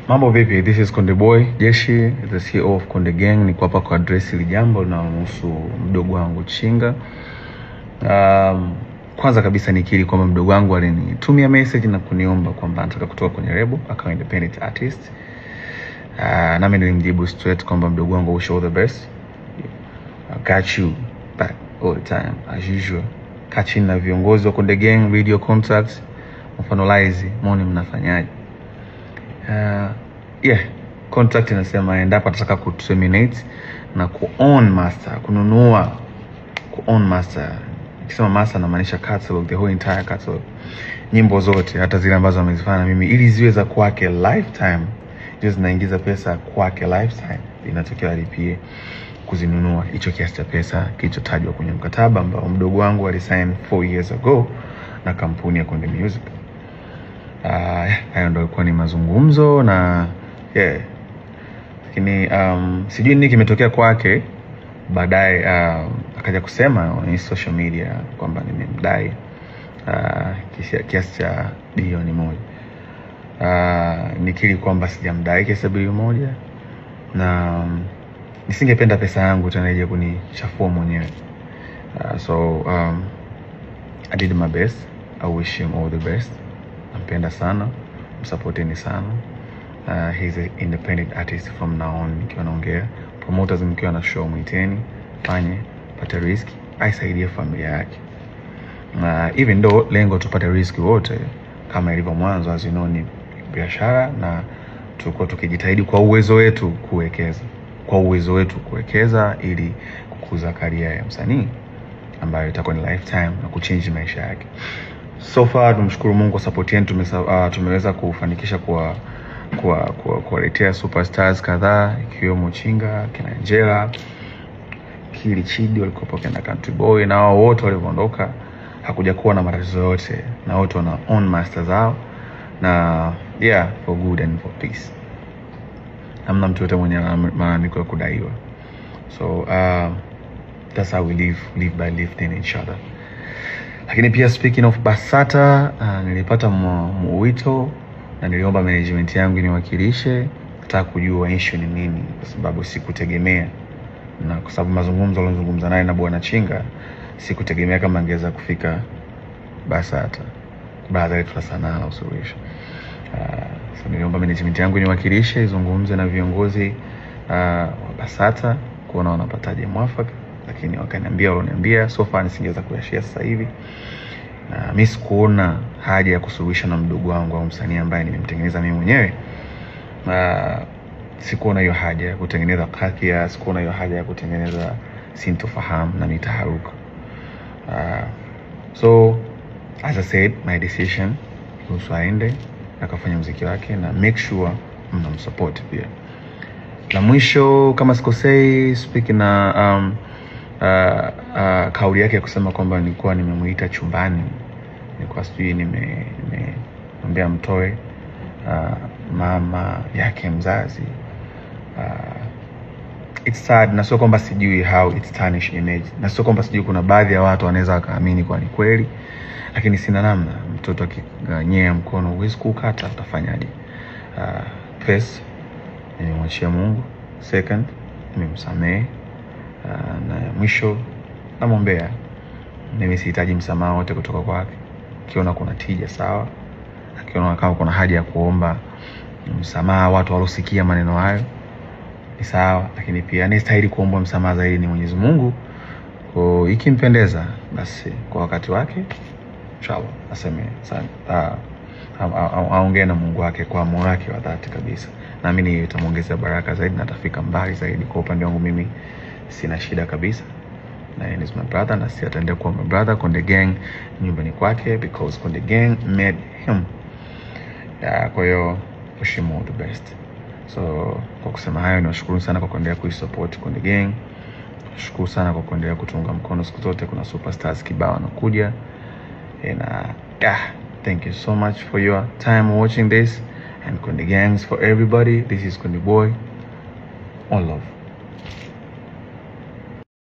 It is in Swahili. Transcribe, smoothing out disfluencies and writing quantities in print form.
Mambo vipi? This is Konde Boy Jeshi, the CEO of Konde Gang. Niko hapa kwa address hili jambo linalohusu mdogo wangu Chinga. Kwanza kabisa nikiri kwamba mdogo wangu alinitumia message na kuniomba kwamba anataka kutoka kwenye label akawa independent artist. Nami nilimjibu straight kwamba mdogo wangu, wish all the best. I got you back all the time as usual. Kachini na viongozi wa Konde Gang, video contacts, mfanolize, mwone mnafanyaje. Contract inasema endapo atataka kuterminate na ku-own master, kununua ku-own master. Nikisema master namaanisha catalog, the whole entire catalog. Nyimbo zote hata zile ambazo amezifanya mimi ili ziwe za kwake lifetime. Hizo zinaingiza pesa kwake lifetime. Inatakiwa alipie kuzinunua hicho kiasi cha pesa kilichotajwa kwenye mkataba ambao mdogo wangu alisign 4 years ago na kampuni ya Konde Music. Hayo ndio ilikuwa ni mazungumzo na lakini sijui nini kimetokea kwake. Baadaye akaja kusema kwenye social media kwamba nimemdai kiasi cha bilioni 1. Nikiri kwamba sijamdai kiasi cha bilioni 1 na nisingependa pesa yangu tena ije kunichafua mwenyewe. I did my best. I wish him all the best. Nampenda sana, msupporteni sana. He's an independent artist from now on. Nikiwa naongea promoters, mkiwa na show mwiteni, fanye pata risk, aisaidie familia yake. Even though lengo tupate risk wote kama ilivyo mwanzo, as you know, ni biashara na tulikuwa tukijitahidi kwa uwezo wetu kuwekeza ili kukuza career ya msanii ambayo itakuwa ni lifetime na kuchange maisha yake. So far tumshukuru Mungu kwa support yetu, tumeweza kufanikisha kuwaletea superstars kadhaa ikiwemo Chinga, kina Angela, Kili Chidi walikopo na Country Boy, na wao wote waliondoka hakuja kuwa na matatizo yote, na wote wana own masters zao na for good and for peace. Hamna mtu yote mwenye malalamiko ya kudaiwa. So that's how we live by lifting each other. Lakini pia speaking of BASATA, nilipata mwito na niliomba management yangu niwakilishe, nataka kujua issue ni nini, kwa sababu sikutegemea, na kwa sababu mazungumzo alizungumza naye na bwana Chinga, sikutegemea kama angeweza kufika BASATA baada ya sanaa na usuluhisho. So niliomba management yangu niwakilishe, izungumze na viongozi wa BASATA kuona wanapataje mwafaka, lakini wakaniambia so far nisingeweza kuyashare sasa hivi. Mimi sikuona haja ya kusuluhisha na mdogo wangu au msanii ambaye nimemtengeneza mimi mwenyewe. Sikuona hiyo haja ya kutengeneza kakia, sikuona hiyo haja ya kutengeneza sintofahamu na mitaharuka. So as I said, my decision kuhusu aende akafanya muziki wake na make sure mnamsupport pia. La mwisho kama sikosei, speaking na kauli yake ya kusema kwamba nilikuwa nimemuita chumbani, nilikuwa sijui nimemwambia mtoe mama yake mzazi. It's sad, na sio kwamba sijui how it's tarnish image, na sio kwamba sijui kuna baadhi ya watu wanaweza wakaamini kwa ni kweli, lakini sina namna. Mtoto akiganyea mkono huwezi kukata, utafanyaje? First, nimemwachia Mungu. Second, nimemsamehe. Na mwisho namwombea. Mimi sihitaji msamaha wote kutoka kwake. Kiona kuna tija sawa, akiona kama kuna haja ya kuomba msamaha watu walosikia maneno hayo ni sawa, lakini pia anastahili kuomba msamaha zaidi ni Mwenyezi Mungu. Kwa ikimpendeza basi kwa wakati wake inshallah aseme sana, aongee na Mungu wake kwa moyo wake wa dhati kabisa. Naamini itamuongezea baraka zaidi na atafika mbali zaidi. Kwa upande wangu mimi sina shida kabisa, na yeye ni my brother na si ataendelea kuwa my brother. Konde Gang nyumbani kwake, because Konde Gang made him. Kwa hiyo wish him all the best. So kwa kusema hayo, nashukuru sana kwa kuendelea kuisupport Konde Gang. Nashukuru sana kwa kuendelea kutunga mkono siku zote. Kuna superstars kibao wanakuja, and thank you so much for your time watching this. And Konde Gangs for everybody. This is Konde Boy. All love.